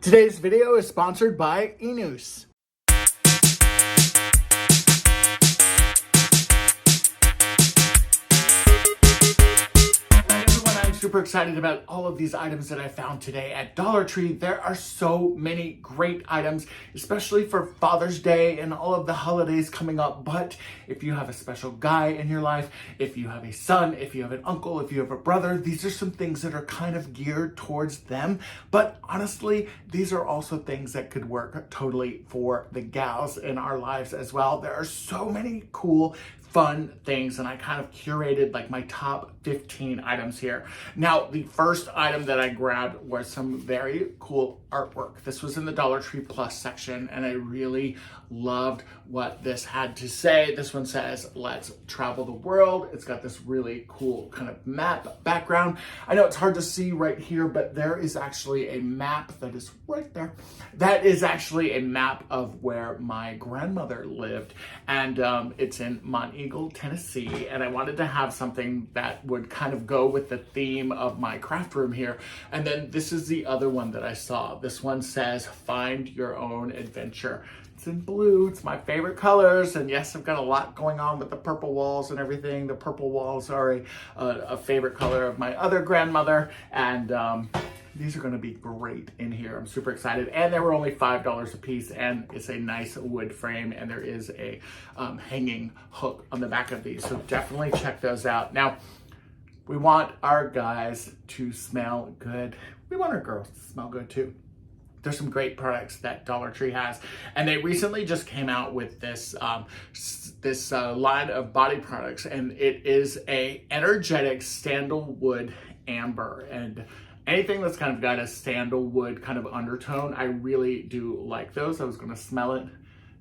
Today's video is sponsored by ENews. Super excited about all of these items that I found today at Dollar Tree. There are so many great items, especially for Father's Day and all of the holidays coming up. But if you have a special guy in your life, if you have a son, if you have an uncle, if you have a brother, these are some things that are kind of geared towards them. But honestly, these are also things that could work totally for the gals in our lives as well. There are so many cool fun things, and I kind of curated like my top 15 items here. Now, the first item that I grabbed was some very cool artwork. This was in the Dollar Tree Plus section, and I really loved what this had to say. This one says, "Let's travel the world." It's got this really cool kind of map background. I know it's hard to see right here, but there is actually a map that is right there. That is actually a map of where my grandmother lived, and it's in Eagle, Tennessee, and I wanted to have something that would kind of go with the theme of my craft room here. And then this is the other one that I saw. This one says, "Find your own adventure." It's in blue. It's my favorite colors. And yes, I've got a lot going on with the purple walls and everything. The purple walls are a favorite color of my other grandmother. And these are going to be great in here. I'm super excited. And they were only $5 a piece, and it's a nice wood frame, and there is a hanging hook on the back of these. So definitely check those out. Now, we want our guys to smell good. We want our girls to smell good too. There's some great products that Dollar Tree has, and they recently just came out with this line of body products, and it is a energetic sandalwood amber. And anything that's kind of got a sandalwood kind of undertone, I really do like those. I was going to smell it,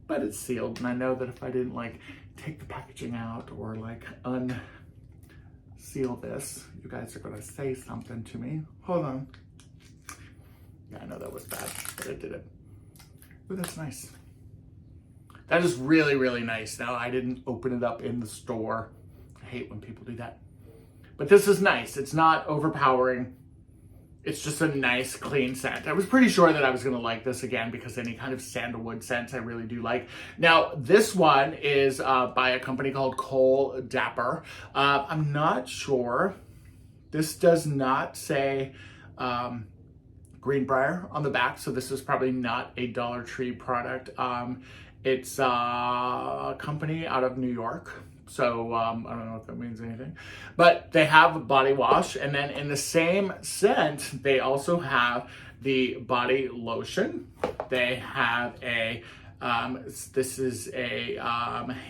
but it's sealed, and I know that if I didn't like take the packaging out or like unseal this, you guys are going to say something to me. Hold on. Yeah, I know that was bad, but I did it. Ooh, that's nice. That is really, really nice. Now, I didn't open it up in the store. I hate when people do that. But this is nice. It's not overpowering. It's just a nice, clean scent. I was pretty sure that I was going to like this again because any kind of sandalwood scents I really do like. Now, this one is by a company called Cole Dapper. I'm not sure. This does not say Greenbrier on the back, so this is probably not a Dollar Tree product. It's a company out of New York. So I don't know if that means anything, but they have a body wash, and then in the same scent, they also have the body lotion. They have a, this is a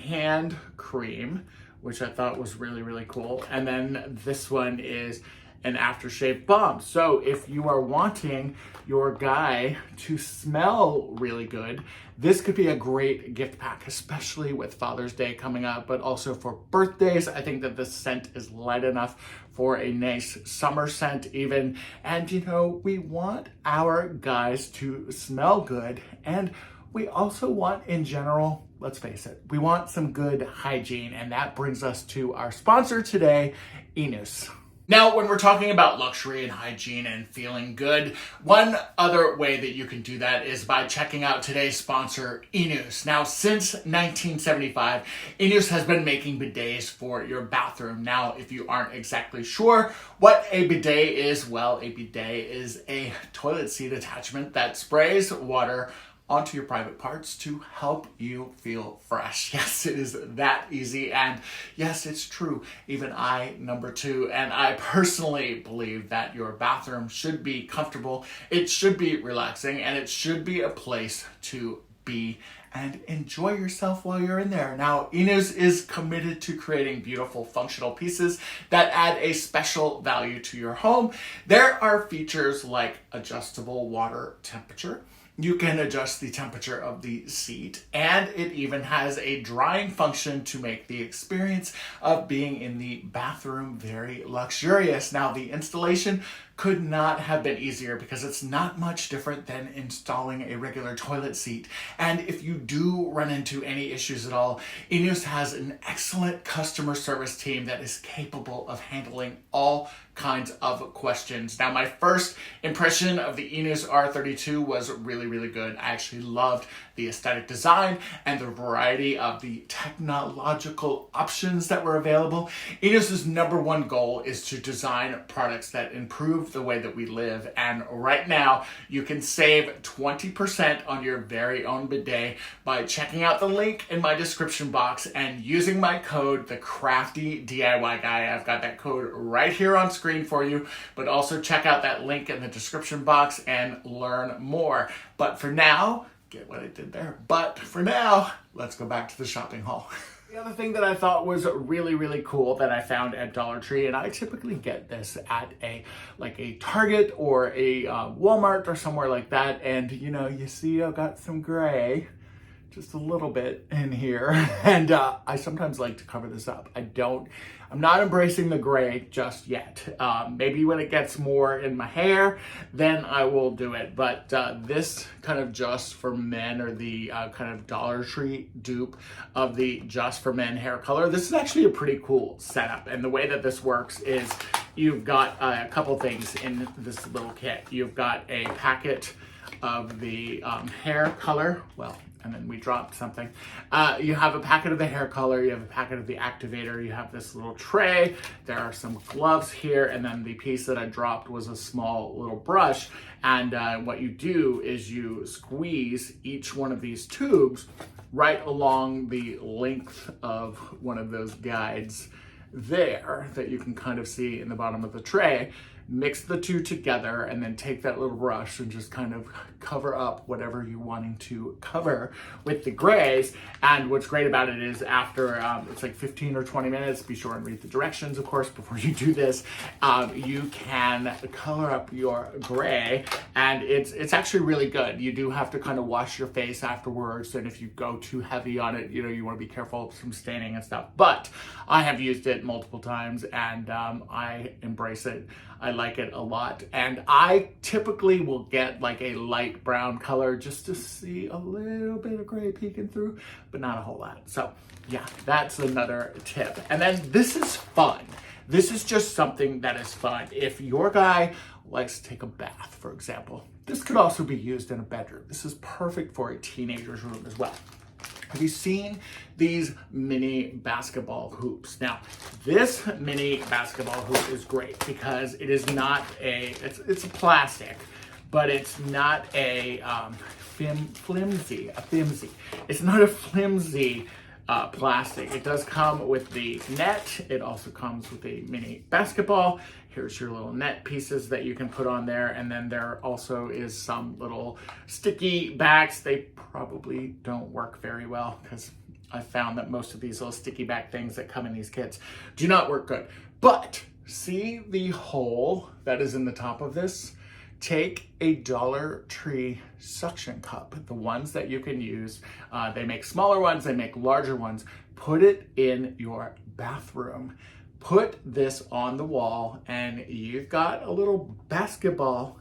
hand cream, which I thought was really, really cool. And then this one is an aftershave balm. So if you are wanting your guy to smell really good, this could be a great gift pack, especially with Father's Day coming up, but also for birthdays. I think that this scent is light enough for a nice summer scent even. And you know, we want our guys to smell good, and we also want, in general, let's face it, we want some good hygiene, and that brings us to our sponsor today, ENews. Now, when we're talking about luxury and hygiene and feeling good, one other way that you can do that is by checking out today's sponsor, ENews. Now, since 1975, ENews has been making bidets for your bathroom. Now, if you aren't exactly sure what a bidet is, well, a bidet is a toilet seat attachment that sprays water onto your private parts to help you feel fresh. Yes, it is that easy. And yes, it's true. Even I, number two, and I personally believe that your bathroom should be comfortable, it should be relaxing, and it should be a place to be and enjoy yourself while you're in there. Now, ENews is committed to creating beautiful, functional pieces that add a special value to your home. There are features like adjustable water temperature. You can adjust the temperature of the seat, and it even has a drying function to make the experience of being in the bathroom very luxurious. Now, the installation could not have been easier because it's not much different than installing a regular toilet seat. And if you do run into any issues at all, ENews has an excellent customer service team that is capable of handling all kinds of questions. Now, my first impression of the ENews R32 was really, really good. I actually loved the aesthetic design and the variety of the technological options that were available. ENews' #1 goal is to design products that improve the way that we live. And right now, you can save 20% on your very own bidet by checking out the link in my description box and using my code, TheCraftyDIYGuy. I've got that code right here on screen for you, but also check out that link in the description box and learn more. But for now, get what I did there. But for now, let's go back to the shopping haul. The other thing that I thought was really, really cool that I found at Dollar Tree, and I typically get this at a Target or a Walmart or somewhere like that, and you see I've got some gray, just a little bit in here, and I sometimes like to cover this up. I'm not embracing the gray just yet. Maybe when it gets more in my hair, then I will do it. But this kind of Just for Men, or the kind of Dollar Tree dupe of the Just for Men hair color, this is actually a pretty cool setup. And the way that this works is you've got a couple things in this little kit. You've got a packet of the hair color, and then we dropped something. You have a packet of the hair color, you have a packet of the activator, you have this little tray, there are some gloves here, and then the piece that I dropped was a small little brush. And what you do is you squeeze each one of these tubes right along the length of one of those guides there that you can kind of see in the bottom of the tray. Mix the two together and then take that little brush and just kind of cover up whatever you're wanting to cover with the grays. And what's great about it is after it's like 15 or 20 minutes, be sure and read the directions, of course, before you do this, you can color up your gray, and it's actually really good. You do have to kind of wash your face afterwards, and if you go too heavy on it, you want to be careful from staining and stuff. But I have used it multiple times, and I embrace it. I like it a lot, and I typically will get like a light brown color just to see a little bit of gray peeking through, but not a whole lot. So yeah, that's another tip. And then this is fun. This is just something that is fun. If your guy likes to take a bath, for example, this could also be used in a bedroom. This is perfect for a teenager's room as well. Have you seen these mini basketball hoops? Now, this mini basketball hoop is great because it is not it's a plastic, but it's not a flimsy. It's not a flimsy plastic. It does come with the net. It also comes with a mini basketball. Here's your little net pieces that you can put on there. And then there also is some little sticky backs. They probably don't work very well because I found that most of these little sticky back things that come in these kits do not work good. But see the hole that is in the top of this? Take a Dollar Tree suction cup, the ones that you can use. They make smaller ones, they make larger ones. Put it in your bathroom. Put this on the wall, and you've got a little basketball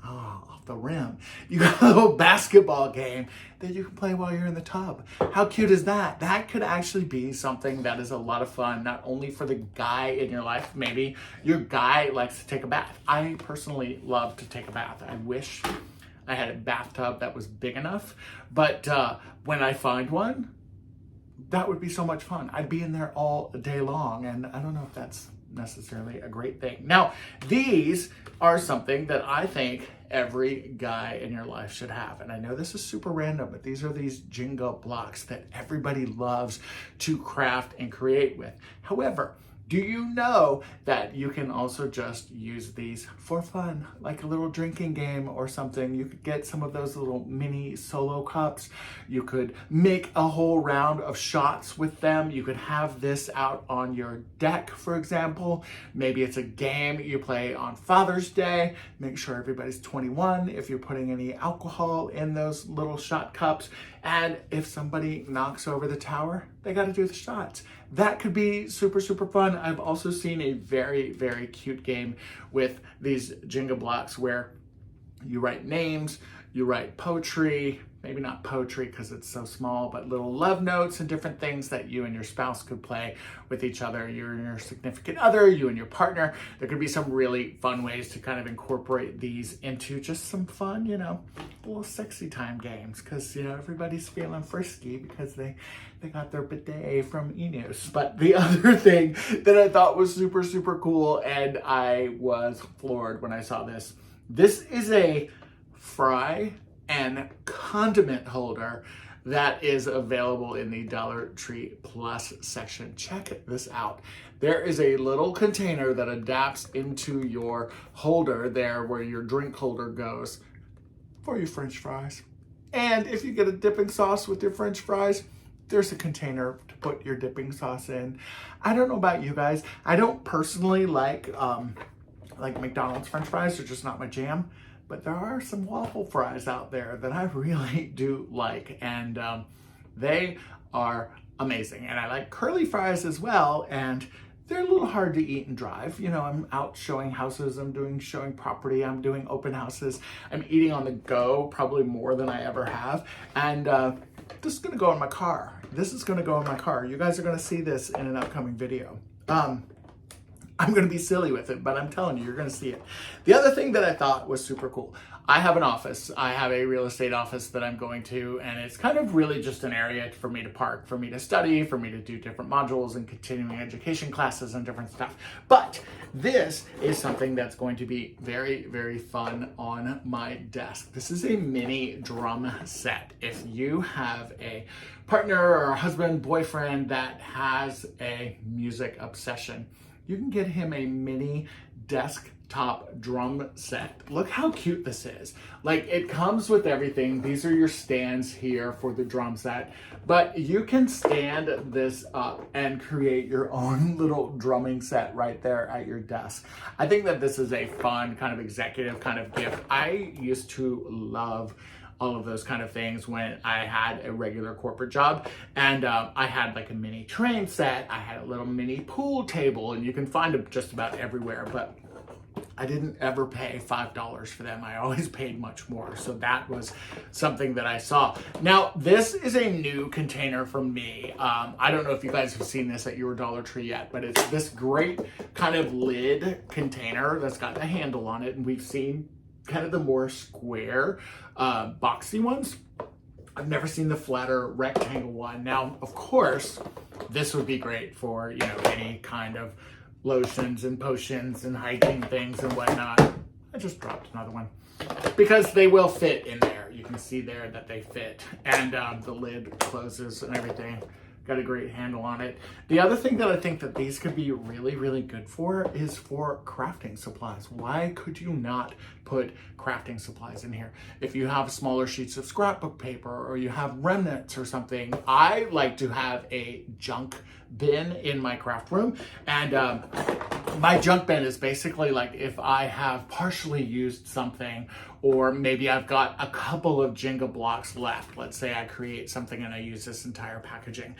off the rim. You got a little basketball game that you can play while you're in the tub. How cute is that? That could actually be something that is a lot of fun, not only for the guy in your life. Maybe your guy likes to take a bath. I personally love to take a bath. I wish I had a bathtub that was big enough, but when I find one, that would be so much fun. I'd be in there all day long, and I don't know if that's necessarily a great thing. Now, these are something that I think every guy in your life should have. And I know this is super random, but these are these Jingle Blocks that everybody loves to craft and create with. However, do you know that you can also just use these for fun, like a little drinking game or something? You could get some of those little mini solo cups. You could make a whole round of shots with them. You could have this out on your deck, for example. Maybe it's a game you play on Father's Day. Make sure everybody's 21 if you're putting any alcohol in those little shot cups. And if somebody knocks over the tower, they got to do the shots. That could be super, super fun. I've also seen a very, very cute game with these Jingle Blocks where You write names, you write poetry, maybe not poetry because it's so small, but little love notes and different things that you and your spouse could play with each other, you and your significant other, you and your partner. There could be some really fun ways to kind of incorporate these into just some fun, little sexy time games, because, everybody's feeling frisky because they got their bidet from ENews. But the other thing that I thought was super, super cool, and I was floored when I saw this, this is a fry and condiment holder that is available in the Dollar Tree Plus section. Check this out. There is a little container that adapts into your holder there where your drink holder goes for your French fries. And if you get a dipping sauce with your French fries, there's a container to put your dipping sauce in. I don't know about you guys. I don't personally like McDonald's French fries. They're just not my jam. But there are some waffle fries out there that I really do like, and they are amazing. And I like curly fries as well, and they're a little hard to eat and drive. I'm out showing houses, I'm showing property, I'm doing open houses, I'm eating on the go probably more than I ever have, and this is gonna go in my car. This is gonna go in my car. You guys are gonna see this in an upcoming video. I'm going to be silly with it, but I'm telling you, you're going to see it. The other thing that I thought was super cool, I have an office. I have a real estate office that I'm going to, and it's kind of really just an area for me to park, for me to study, for me to do different modules and continuing education classes and different stuff. But this is something that's going to be very, very fun on my desk. This is a mini drum set. If you have a partner or a husband, boyfriend that has a music obsession, you can get him a mini desktop drum set. Look how cute this is. Like, it comes with everything. These are your stands here for the drum set, but you can stand this up and create your own little drumming set right there at your desk. I think that this is a fun kind of executive kind of gift. I used to love all of those kind of things when I had a regular corporate job, and I had like a mini train set, I had a little mini pool table, and you can find them just about everywhere, but I didn't ever pay $5 for them. I always paid much more. So that was something that I saw. Now, this is a new container from me. I don't know if you guys have seen this at your Dollar Tree yet, but it's this great kind of lid container that's got a handle on it, and we've seen kind of the more square, boxy ones. I've never seen the flatter rectangle one. Now, of course, this would be great for, any kind of lotions and potions and hiking things and whatnot. I just dropped another one because they will fit in there. You can see there that they fit, and the lid closes and everything. Got a great handle on it. The other thing that I think that these could be really, really good for is for crafting supplies. Why could you not put crafting supplies in here? If you have smaller sheets of scrapbook paper or you have remnants or something, I like to have a junk bin in my craft room. And my junk bin is basically like if I have partially used something, or maybe I've got a couple of Jingle Blocks left. Let's say I create something and I use this entire packaging.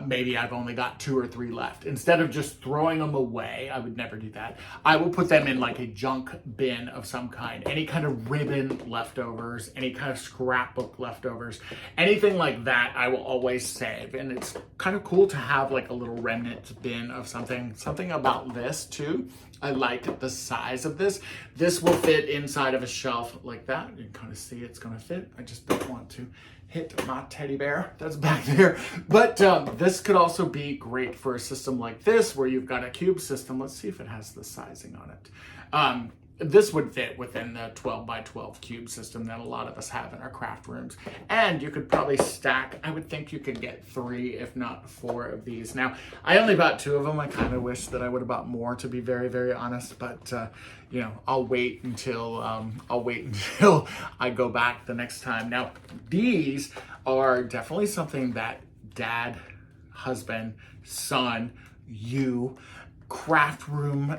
Maybe I've only got 2 or 3 left. Instead of just throwing them away, I would never do that. I will put them in like a junk bin of some kind. Any kind of ribbon leftovers, any kind of scrapbook leftovers, anything like that, I will always save. And it's kind of cool to have like a little remnant bin of something. Something about this too, I like the size of this. This will fit inside of a shelf like that. You can kind of see it's gonna fit. I just don't want to hit my teddy bear that's back there. But this could also be great for a system like this where you've got a cube system. Let's see if it has the sizing on it. This would fit within the 12 by 12 cube system that a lot of us have in our craft rooms. And you could probably stack, I would think you could get 3, if not 4 of these. Now, I only bought 2 of them. I kind of wish that I would have bought more, to be very, very honest. But, I'll wait until I go back the next time. Now, these are definitely something that dad, husband, son, you, craft room,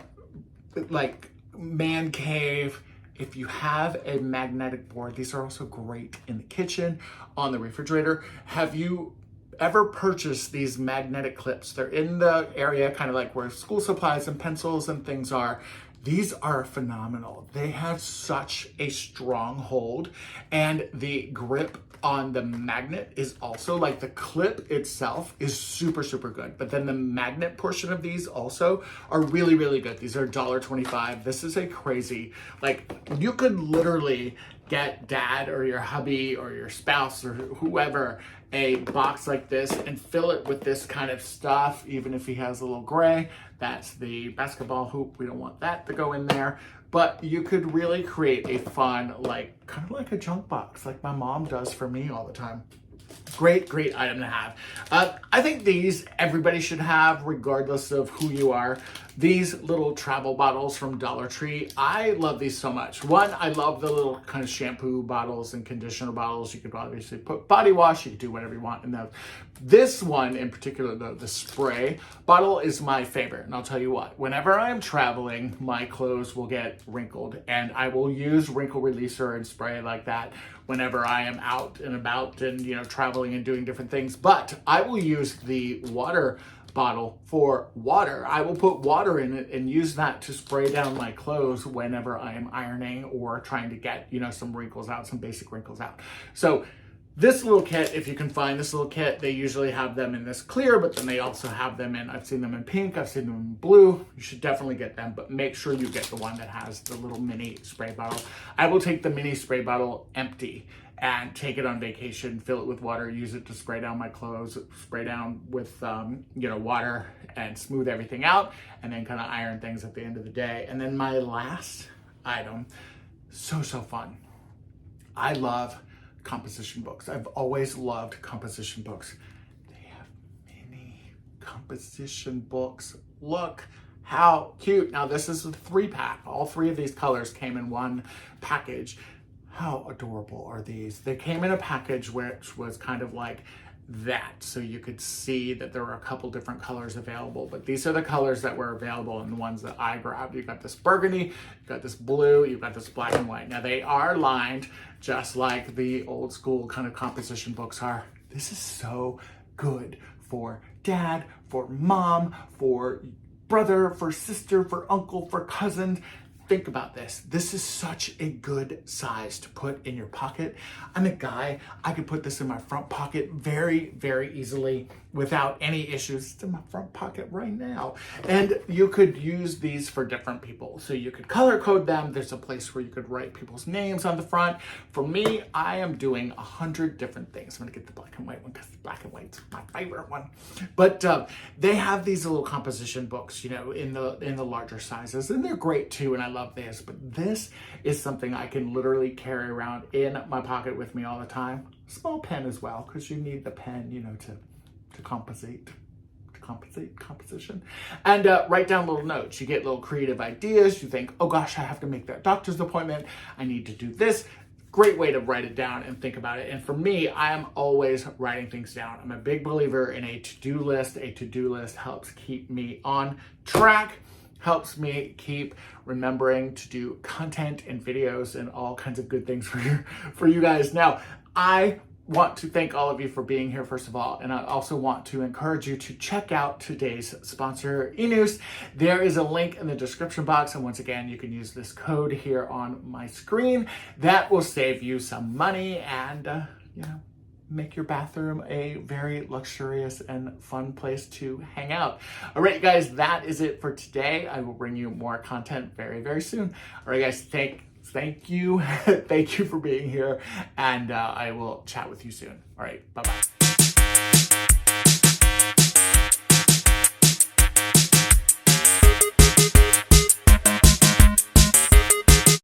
like, man cave. If you have a magnetic board, these are also great in the kitchen, on the refrigerator. Have you ever purchased these magnetic clips? They're in the area kind of like where school supplies and pencils and things are. These are phenomenal. They have such a strong hold, and the grip on the magnet is also, like, the clip itself is super, super good. But then the magnet portion of these also are really, really good. These are $1.25. This is a crazy, like, you could literally get dad or your hubby or your spouse or whoever a box like this and fill it with this kind of stuff, even if he has a little gray. That's the basketball hoop. We don't want that to go in there. But you could really create a fun, like, kind of like a junk box, like my mom does for me all the time. Great, great item to have. I think these everybody should have, regardless of who you are. These little travel bottles from Dollar Tree, I love these so much. One, I love the little kind of shampoo bottles and conditioner bottles. You could obviously put body wash, you could do whatever you want in those. This one in particular, the spray bottle, is my favorite. And I'll tell you what, whenever I am traveling, my clothes will get wrinkled, and I will use wrinkle releaser and spray like that whenever I am out and about and, you know, traveling and doing different things. But I will use the water bottle for water. I will put water in it and use that to spray down my clothes whenever I am ironing or trying to get, you know, some wrinkles out, some basic wrinkles out. So this little kit, if you can find this little kit, they usually have them in this clear, but then they also have them in, I've seen them in pink, I've seen them in blue. You should definitely get them, but make sure you get the one that has the little mini spray bottle. I will take the mini spray bottle empty and take it on vacation, fill it with water, use it to spray down my clothes, spray down with you know, water, and smooth everything out, and then kind of iron things at the end of the day. And then my last item, so fun. I love composition books. I've always loved composition books. They have mini composition books. Look how cute. Now this is a 3-pack. All 3 of these colors came in one package. How adorable are these? They came in a package which was kind of like that, so you could see that there were a couple different colors available, but these are the colors that were available and the ones that I grabbed. You've got this burgundy, you've got this blue, you've got this black and white. Now they are lined just like the old school kind of composition books are. This is so good for dad, for mom, for brother, for sister, for uncle, for cousin. Think about this. This is such a good size to put in your pocket. I'm a guy. I could put this in my front pocket very, very easily without any issues. It's in my front pocket right now. And you could use these for different people. So you could color code them. There's a place where you could write people's names on the front. For me, I am doing 100 different things. I'm gonna get the black and white one because black and white's my favorite one. But they have these little composition books, you know, in the larger sizes, and they're great too. And I love this, but this is something I can literally carry around in my pocket with me all the time. Small pen as well, because you need the pen, you know, to composition, and write down little notes. You get little creative ideas. You think, oh gosh, I have to make that doctor's appointment. I need to do this. Great way to write it down and think about it. And for me, I am always writing things down. I'm a big believer in a to-do list. A to-do list helps keep me on track, helps me keep remembering to do content and videos and all kinds of good things for you guys. Now, I want to thank all of you for being here, first of all, and I also want to encourage you to check out today's sponsor, ENews. There is a link in the description box, and once again, you can use this code here on my screen. That will save you some money and, you know, make your bathroom a very luxurious and fun place to hang out. All right, guys, that is it for today. I will bring you more content very, very soon. All right, guys, thank you. Thank you for being here, and I will chat with you soon. All right, bye-bye.